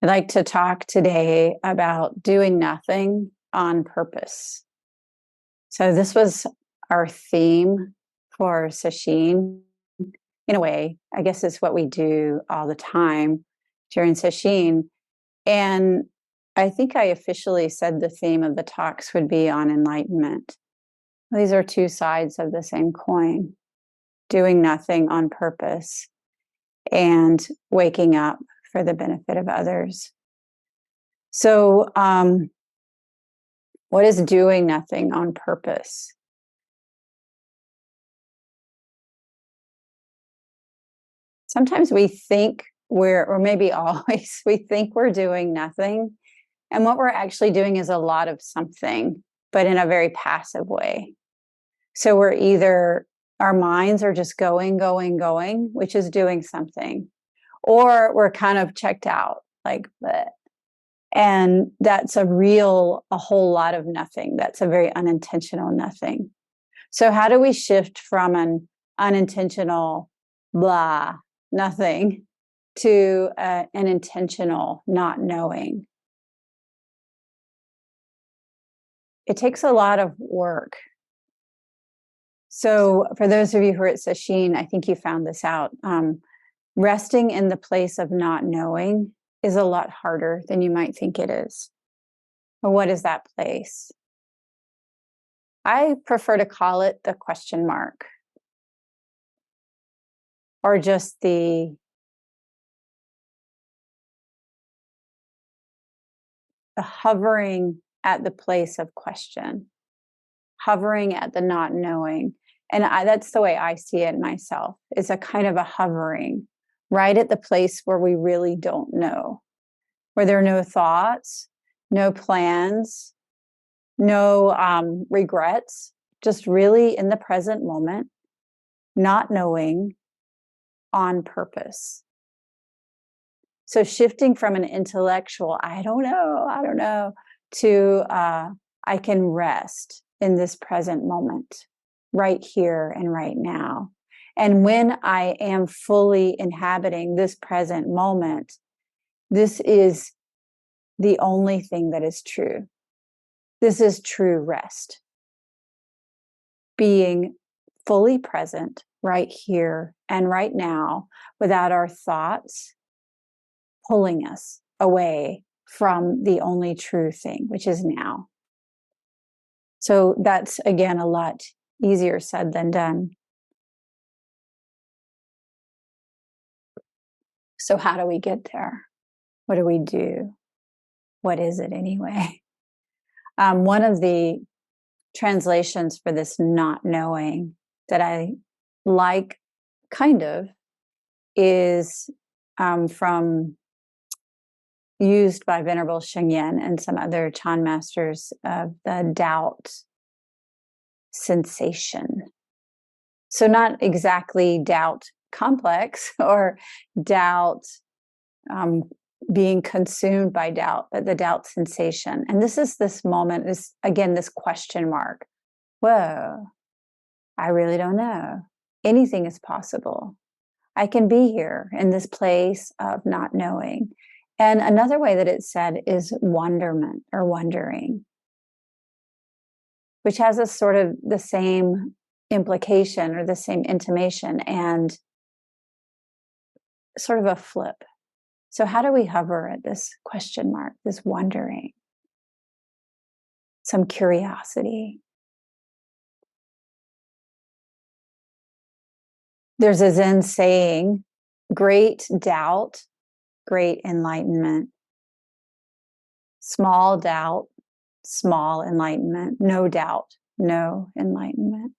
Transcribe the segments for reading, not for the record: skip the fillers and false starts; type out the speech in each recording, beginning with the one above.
I'd like to talk today about doing nothing on purpose. So, this was our theme for Sesshin. In a way, I guess it's what we do all the time during Sesshin. And I think I officially said the theme of the talks would be on enlightenment. These are two sides of the same coin, doing nothing on purpose and waking up for the benefit of others. So, what is doing nothing on purpose? Sometimes we think or maybe always, we think we're doing nothing. And what we're actually doing is a lot of something, but in a very passive way. So we're either, our minds are just going, which is doing something, or we're kind of checked out, like that. And that's a whole lot of nothing. That's a very unintentional nothing. So how do we shift from an unintentional blah, nothing, to an intentional not knowing? It takes a lot of work. So for those of you who are at Sesshin, I think you found this out. Resting in the place of not knowing is a lot harder than you might think it is. Well, what is that place? I prefer to call it the question mark, or just the hovering at the place of question, hovering at the not knowing. And that's the way I see it myself. It's a kind of a hovering right at the place where we really don't know, where there are no thoughts, no plans, no regrets, just really in the present moment, not knowing on purpose. So shifting from an intellectual, I don't know, to I can rest in this present moment, right here and right now. And when I am fully inhabiting this present moment, this is the only thing that is true. This is true rest. Being fully present right here and right now without our thoughts pulling us away from the only true thing, which is now. So that's, again, a lot easier said than done. So how do we get there? What do we do? What is it anyway? One of the translations for this not knowing that I like, kind of, is from used by Venerable Shengyen and some other Chan masters of the doubt sensation. So not exactly doubt complex or doubt being consumed by doubt, but the doubt sensation. And this moment, this question mark. Whoa, I really don't know. Anything is possible. I can be here in this place of not knowing. And another way that it's said is wonderment or wondering, which has a sort of the same implication or the same intimation and sort of a flip. So how do we hover at this question mark, this wondering, some curiosity? There's a Zen saying, great doubt, great enlightenment. Small doubt, small enlightenment. No doubt, no enlightenment.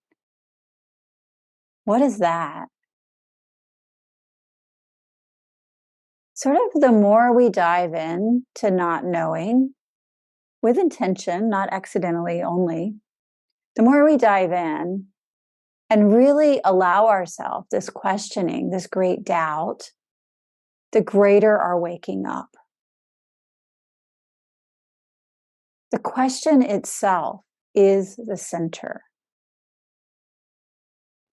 What is that? Sort of the more we dive in to not knowing, with intention, not accidentally only, the more we dive in and really allow ourselves this questioning, this great doubt, the greater our waking up. The question itself is the center.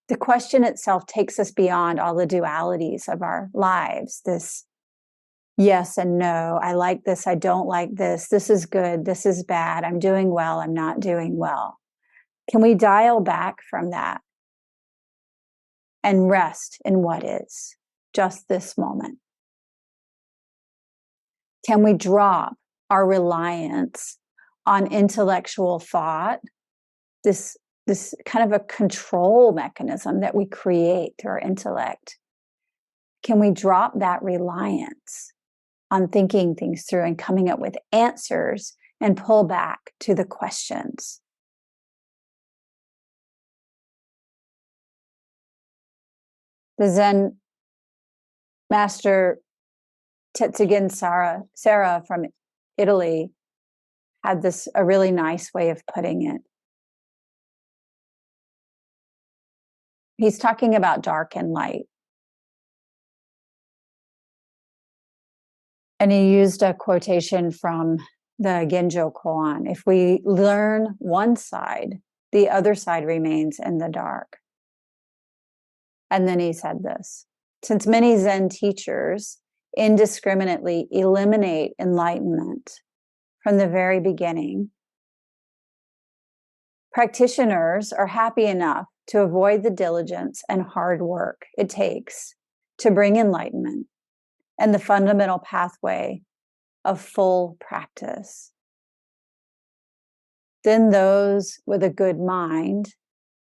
The question itself takes us beyond all the dualities of our lives, this yes and no. I like this. I don't like this. This is good. This is bad. I'm doing well. I'm not doing well. Can we dial back from that and rest in what is just this moment? Can we drop our reliance on intellectual thought, this kind of a control mechanism that we create through our intellect? Can we drop that reliance on thinking things through and coming up with answers and pull back to the questions? The Zen master Tetsugen Sarah from Italy had a really nice way of putting it. He's talking about dark and light. And he used a quotation from the Genjo Koan. If we learn one side, the other side remains in the dark. And then he said this: since many Zen teachers indiscriminately eliminate enlightenment from the very beginning, practitioners are happy enough to avoid the diligence and hard work it takes to bring enlightenment and the fundamental pathway of full practice. Then those with a good mind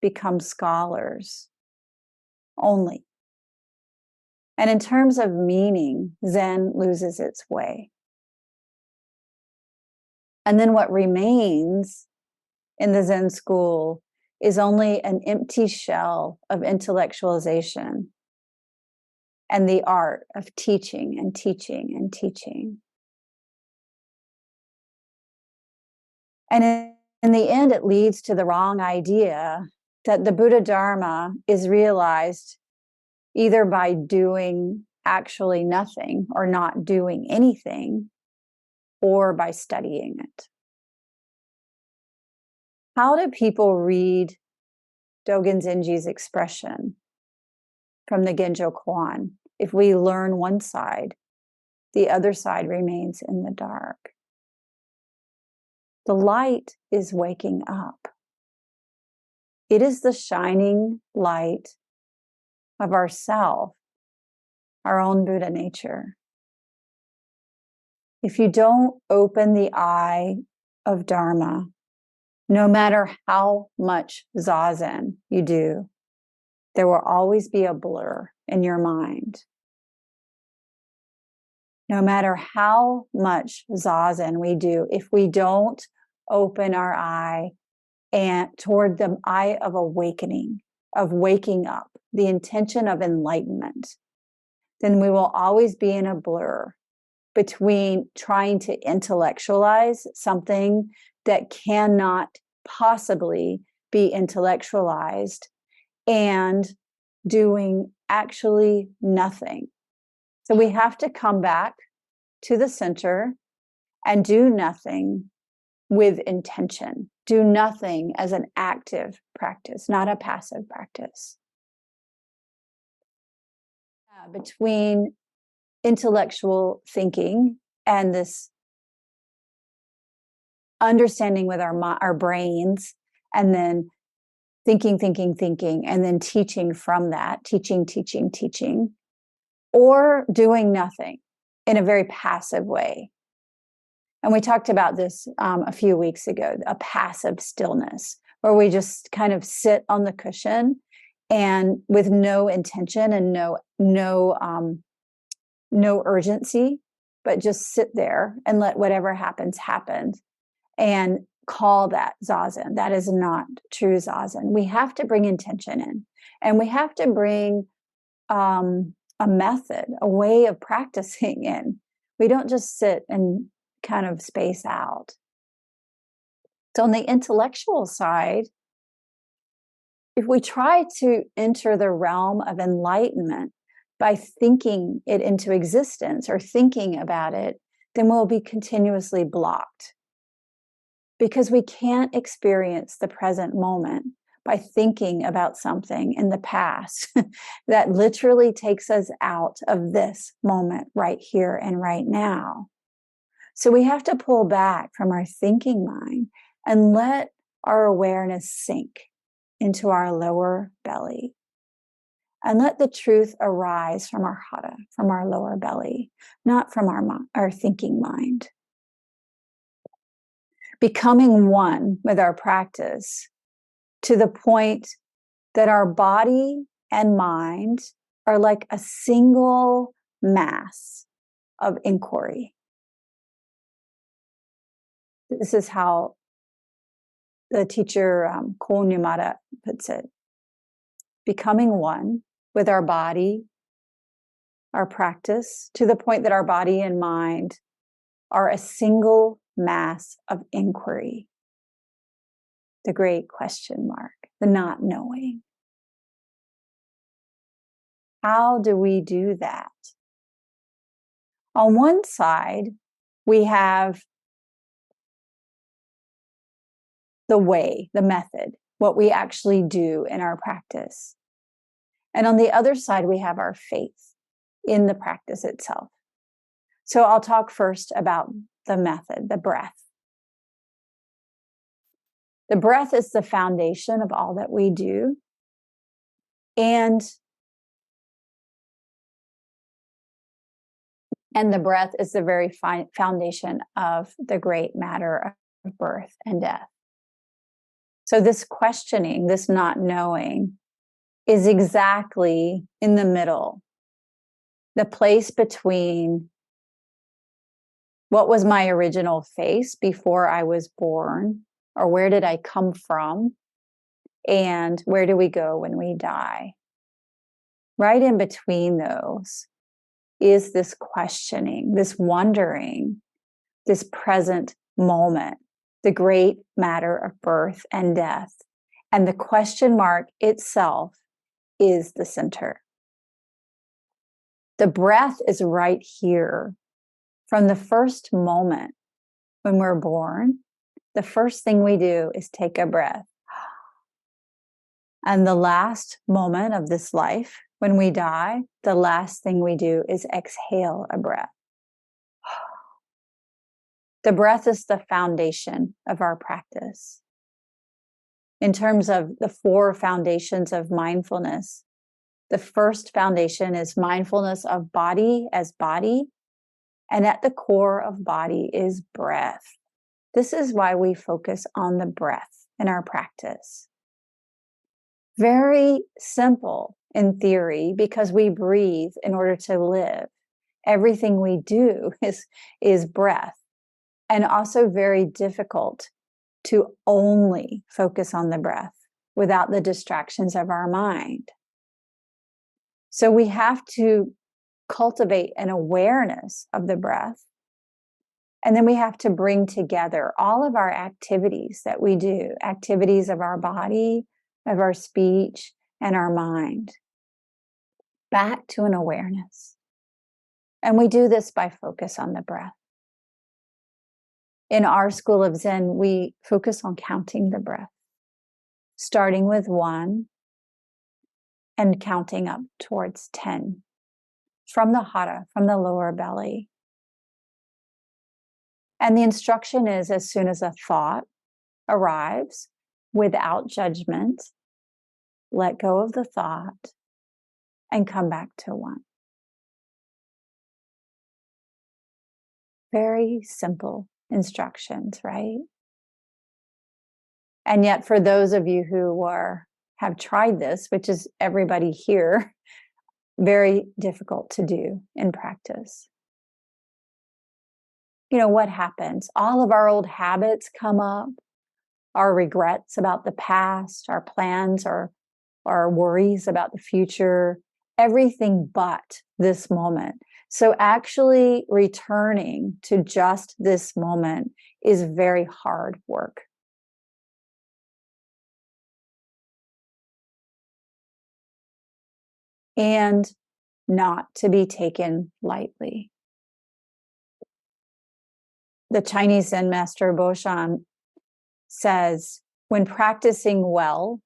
become scholars only. And in terms of meaning, Zen loses its way. And then what remains in the Zen school is only an empty shell of intellectualization and the art of teaching and teaching and teaching. And in the end, it leads to the wrong idea that the Buddha Dharma is realized either by doing actually nothing or not doing anything, or by studying it. How do people read Dogen Zenji's expression from the Genjo Koan? If we learn one side, the other side remains in the dark. The light is waking up. It is the shining light of ourself, our own Buddha nature. If you don't open the eye of Dharma, no matter how much zazen you do, there will always be a blur in your mind. No matter how much zazen we do, if we don't open our eye and toward the eye of awakening, of waking up, the intention of enlightenment, then we will always be in a blur between trying to intellectualize something that cannot possibly be intellectualized and doing actually nothing. So we have to come back to the center and do nothing with intention. Do nothing as an active practice, not a passive practice. Between intellectual thinking and this understanding with our brains, and then thinking, and then teaching from that, teaching, or doing nothing in a very passive way. And we talked about this a few weeks ago, a passive stillness, where we just kind of sit on the cushion and with no intention and no urgency, but just sit there and let whatever happens happen and call that zazen. That is not true zazen. We have to bring intention in, and we have to bring a method, a way of practicing in. We don't just sit and kind of space out. So on the intellectual side, if we try to enter the realm of enlightenment by thinking it into existence or thinking about it, then we'll be continuously blocked, because we can't experience the present moment by thinking about something in the past that literally takes us out of this moment right here and right now. So we have to pull back from our thinking mind and let our awareness sink into our lower belly. And let the truth arise from our hara, from our lower belly, not from our thinking mind. Becoming one with our practice to the point that our body and mind are like a single mass of inquiry. This is how the teacher Ko Nyumata puts it. Becoming one with our body, our practice, to the point that our body and mind are a single mass of inquiry. The great question mark, the not knowing. How do we do that? On one side, we have the way, the method, what we actually do in our practice. And on the other side, we have our faith in the practice itself. So I'll talk first about the method, the breath. The breath is the foundation of all that we do. And the breath is the very foundation of the great matter of birth and death. So this questioning, this not knowing, is exactly in the middle, the place between what was my original face before I was born, or where did I come from, and where do we go when we die. Right in between those is this questioning, this wondering, this present moment, the great matter of birth and death. And the question mark itself is the center. The breath is right here. From the first moment when we're born, the first thing we do is take a breath. And the last moment of this life, when we die, the last thing we do is exhale a breath. The breath is the foundation of our practice. In terms of the 4 foundations of mindfulness, the first foundation is mindfulness of body as body, and at the core of body is breath. This is why we focus on the breath in our practice. Very simple in theory, because we breathe in order to live. Everything we do is breath. And also very difficult to only focus on the breath without the distractions of our mind. So we have to cultivate an awareness of the breath. And then we have to bring together all of our activities that we do, activities of our body, of our speech, and our mind, back to an awareness. And we do this by focus on the breath. In our school of Zen, we focus on counting the breath, starting with 1 and counting up towards 10 from the hara, from the lower belly. And the instruction is, as soon as a thought arrives, without judgment, let go of the thought and come back to 1. Very simple instructions, right? And yet, for those of you who have tried this, which is everybody here, very difficult to do in practice. You know, what happens? All of our old habits come up, our regrets about the past, our plans, our worries about the future, everything but this moment. So actually returning to just this moment is very hard work. And not to be taken lightly. The Chinese Zen master Boshan says, when practicing well,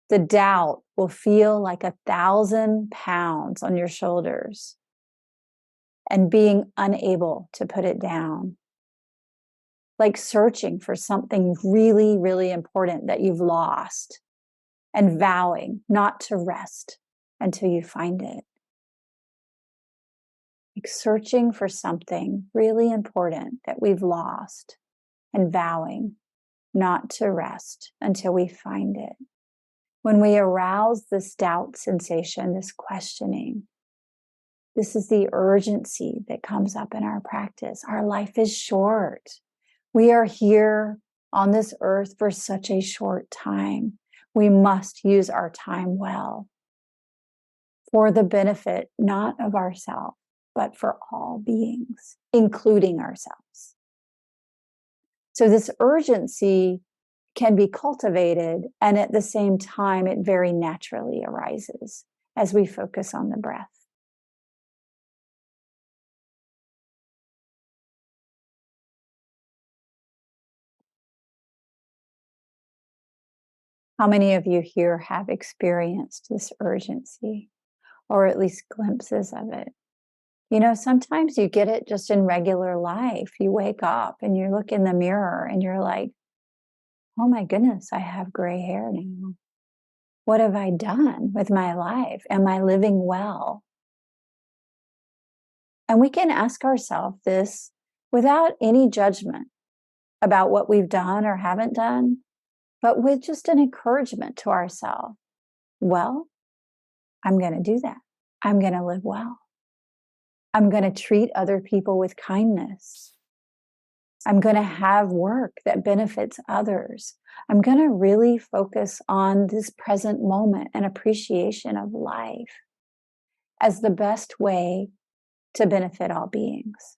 The doubt will feel like 1,000 pounds on your shoulders and being unable to put it down. Like searching for something really, really important that you've lost and vowing not to rest until you find it. Like searching for something really important that we've lost and vowing not to rest until we find it. When we arouse this doubt sensation, this questioning, this is the urgency that comes up in our practice. Our life is short. We are here on this earth for such a short time. We must use our time well for the benefit not of ourselves, but for all beings, including ourselves. So this urgency can be cultivated, and at the same time, it very naturally arises as we focus on the breath. How many of you here have experienced this urgency, or at least glimpses of it? You know, sometimes you get it just in regular life. You wake up and you look in the mirror and you're like, oh my goodness, I have gray hair now. What have I done with my life? Am I living well? And we can ask ourselves this without any judgment about what we've done or haven't done, but with just an encouragement to ourselves. Well, I'm going to do that. I'm going to live well. I'm going to treat other people with kindness. I'm going to have work that benefits others. I'm going to really focus on this present moment and appreciation of life as the best way to benefit all beings.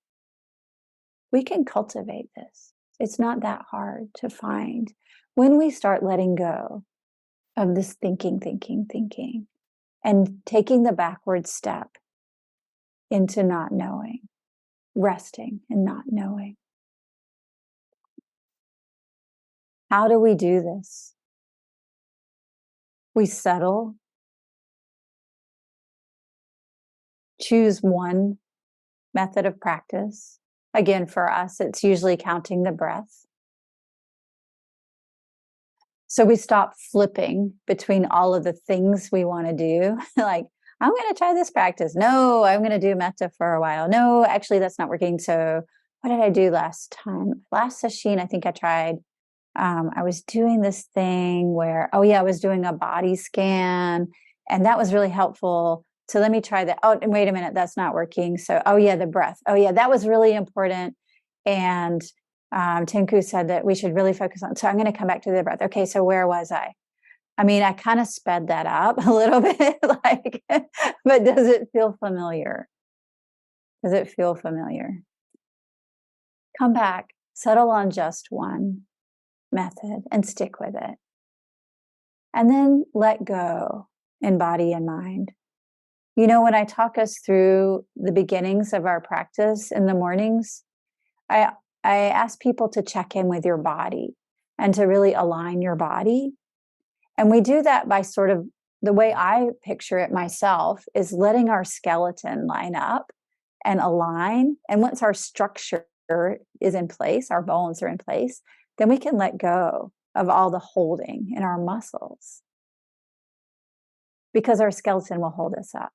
We can cultivate this. It's not that hard to find when we start letting go of this thinking, and taking the backward step into not knowing, resting and not knowing. How do we do this? We settle, choose one method of practice. Again, for us, it's usually counting the breath. So we stop flipping between all of the things we want to do. Like, I'm going to try this practice. No, I'm going to do metta for a while. No, actually, that's not working. So what did I do last time? Last session, I think I tried. I was doing this thing where, I was doing a body scan, and that was really helpful. So let me try that. Oh, and wait a minute, that's not working. So, the breath. That was really important. And Tenku said that we should really focus on. So I'm going to come back to the breath. Okay, so where was I? I mean, I kind of sped that up a little bit, but does it feel familiar? Does it feel familiar? Come back, settle on just one method and stick with it. And then let go in body and mind. You know, when I talk us through the beginnings of our practice in the mornings, I ask people to check in with your body and to really align your body. And we do that by sort of, the way I picture it myself is letting our skeleton line up and align. And once our structure is in place, our bones are in place, then we can let go of all the holding in our muscles, because our skeleton will hold us up.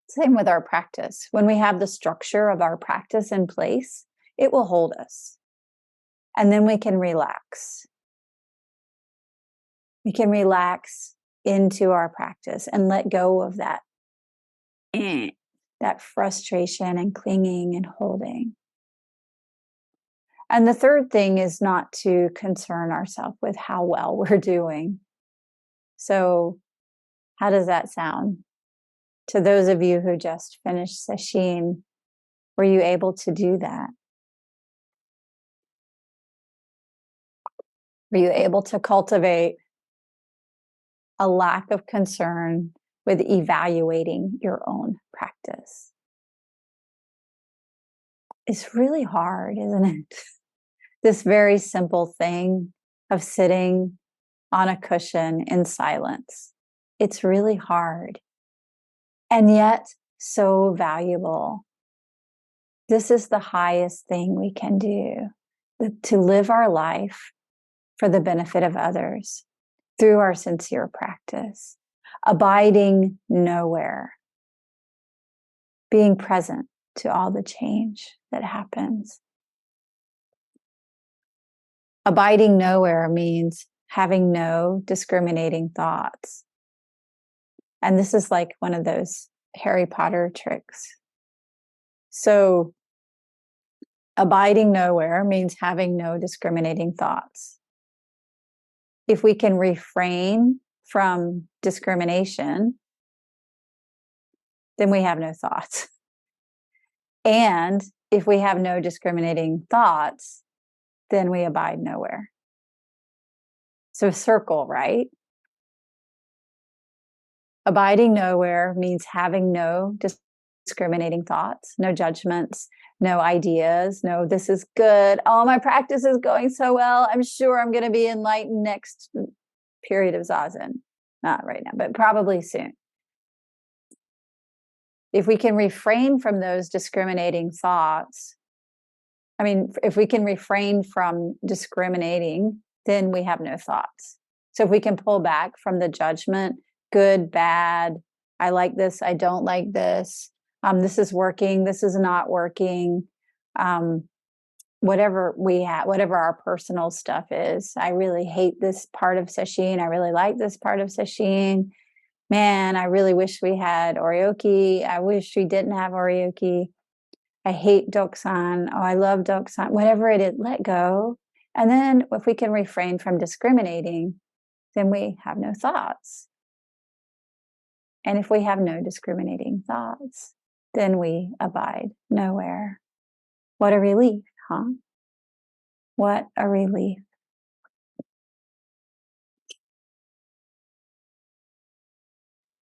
Same with our practice. When we have the structure of our practice in place, it will hold us. And then we can relax. We can relax into our practice and let go of that frustration and clinging and holding. And the third thing is not to concern ourselves with how well we're doing. So how does that sound? To those of you who just finished sesshin, were you able to do that? Were you able to cultivate a lack of concern with evaluating your own practice? It's really hard, isn't it? This very simple thing of sitting on a cushion in silence. It's really hard, and yet so valuable. This is the highest thing we can do, to live our life for the benefit of others through our sincere practice, abiding nowhere, being present to all the change that happens. Abiding nowhere means having no discriminating thoughts. And this is like one of those Harry Potter tricks. So, abiding nowhere means having no discriminating thoughts. If we can refrain from discrimination, then we have no thoughts. And if we have no discriminating thoughts, then we abide nowhere. So, circle, right? Abiding nowhere means having no discriminating thoughts, no judgments, no ideas, no, this is good. Oh, my practice is going so well. I'm sure I'm going to be enlightened next period of Zazen. Not right now, but probably soon. If we can refrain from those discriminating thoughts, if we can refrain from discriminating, then we have no thoughts. So if we can pull back from the judgment, good, bad, I like this, I don't like this, this is working, this is not working, whatever we have, whatever our personal stuff is. I really hate this part of sesshin. I really like this part of sesshin. Man, I really wish we had oryoki. I wish we didn't have oryoki. I hate doksan. Oh, I love doksan. Whatever it is, let go. And then if we can refrain from discriminating, then we have no thoughts. And if we have no discriminating thoughts, then we abide nowhere. What a relief, huh? What a relief.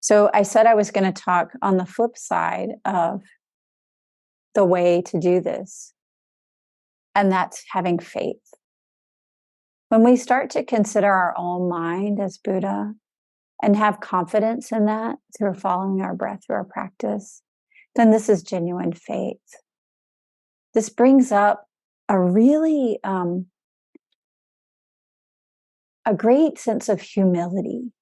So I said I was going to talk on the flip side of the way to do this, and that's having faith. When we start to consider our own mind as Buddha and have confidence in that through following our breath, through our practice, then this is genuine faith. This brings up a really a great sense of humility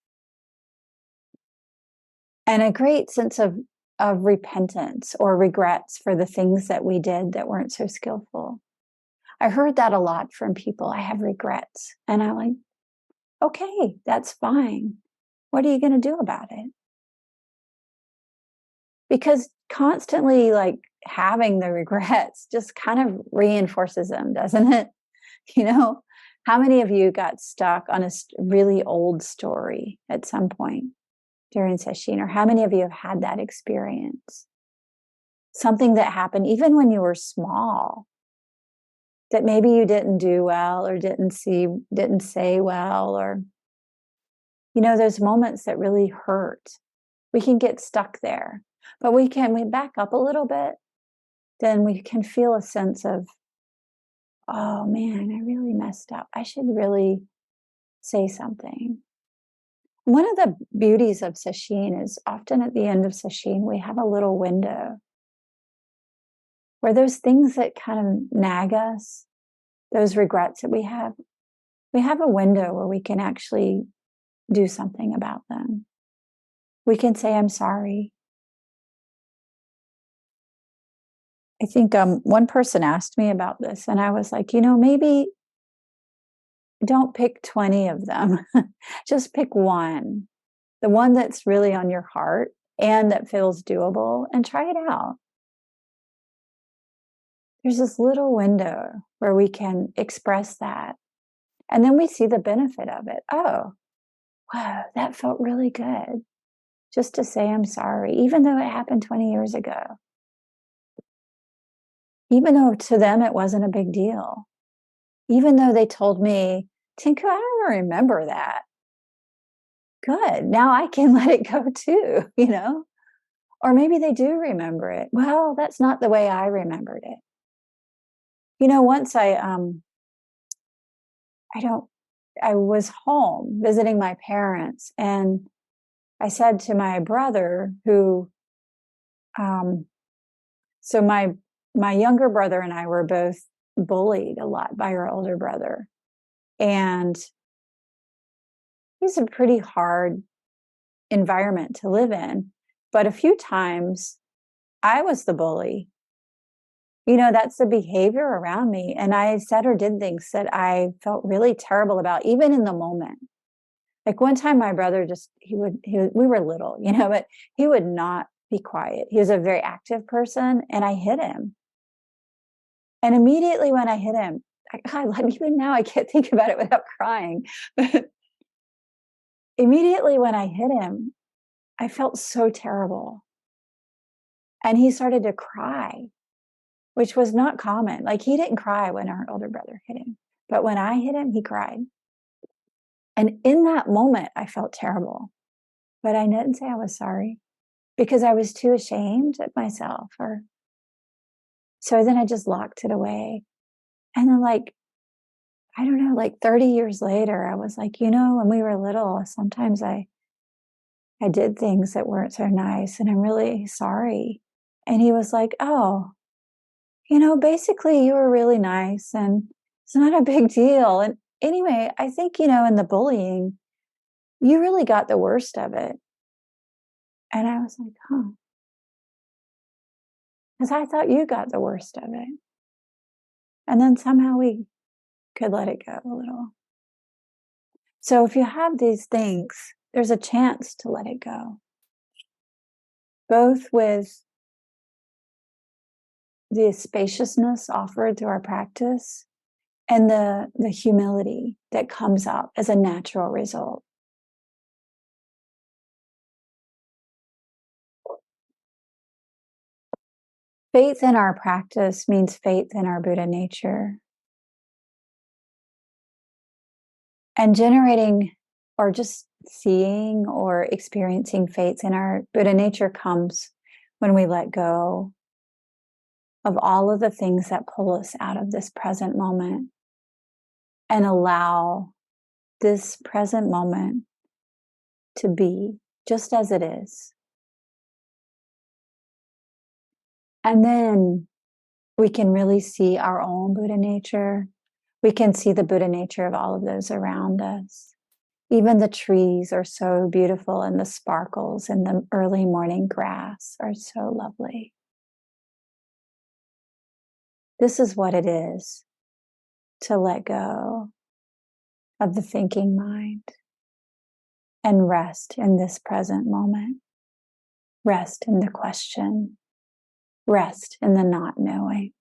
and a great sense of repentance or regrets for the things that we did that weren't so skillful. I heard that a lot from people. I have regrets. And I'm like, okay, that's fine. What are you going to do about it? Because constantly having the regrets just kind of reinforces them, doesn't it? How many of you got stuck on a really old story at some point during sesshin? Or how many of you have had that experience? Something that happened even when you were small, that maybe you didn't do well or didn't say well, or those moments that really hurt. We can get stuck there, but we back up a little bit, then we can feel a sense of, oh man, I really messed up. I should really say something. One of the beauties of sesshin is often at the end of sesshin, we have a little window where those things that kind of nag us, those regrets that we have a window where we can actually do something about them. We can say, I'm sorry. I think one person asked me about this, and I was like, maybe don't pick 20 of them. Just pick one, the one that's really on your heart and that feels doable, and try it out. There's this little window where we can express that. And then we see the benefit of it. Oh, wow, that felt really good. Just to say I'm sorry, even though it happened 20 years ago. Even though to them it wasn't a big deal. Even though they told me, Tenku, I don't even remember that. Good. Now I can let it go too, Or maybe they do remember it. Well, that's not the way I remembered it. Once I don't I was home visiting my parents, and I said to my brother, who, so my younger brother and I were both bullied a lot by our older brother, and he's a pretty hard environment to live in. But a few times I was the bully. That's the behavior around me. And I said or did things that I felt really terrible about, even in the moment. Like one time, my brother we were little, but he would not be quiet. He was a very active person, and I hit him. And immediately when I hit him, God, like even now I can't think about it without crying. But immediately when I hit him, I felt so terrible. And he started to cry, which was not common. Like he didn't cry when our older brother hit him, but when I hit him, he cried. And in that moment, I felt terrible, but I didn't say I was sorry because I was too ashamed of myself. So then I just locked it away. And then, like, I don't know, like 30 years later, I was like, when we were little, sometimes I did things that weren't so nice, and I'm really sorry. And he was like, oh, basically you were really nice and it's not a big deal. And anyway, I think, in the bullying, you really got the worst of it. And I was like, huh. Because I thought you got the worst of it. And then somehow we could let it go a little. So if you have these things, there's a chance to let it go, both with the spaciousness offered through our practice and the humility that comes up as a natural result. Faith in our practice means faith in our Buddha nature. And generating or just seeing or experiencing faith in our Buddha nature comes when we let go of all of the things that pull us out of this present moment and allow this present moment to be just as it is. And then we can really see our own Buddha nature. We can see the Buddha nature of all of those around us. Even the trees are so beautiful, and the sparkles in the early morning grass are so lovely. This is what it is to let go of the thinking mind and rest in this present moment. Rest in the question. Rest in the not knowing.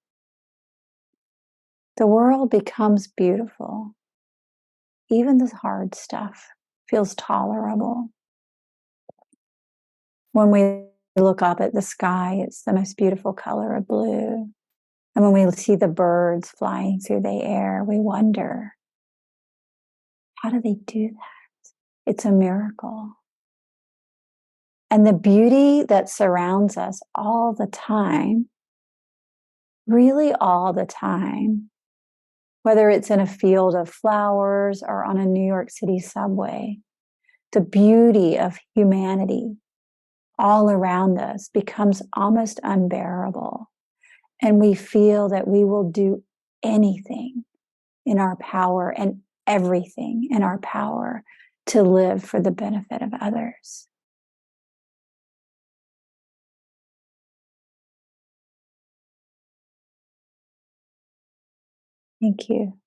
The world becomes beautiful. Even the hard stuff feels tolerable. When we look up at the sky, it's the most beautiful color of blue. And when we see the birds flying through the air, we wonder, how do they do that? It's a miracle. And the beauty that surrounds us all the time, really all the time, whether it's in a field of flowers or on a New York City subway, the beauty of humanity all around us becomes almost unbearable. And we feel that we will do anything in our power and everything in our power to live for the benefit of others. Thank you.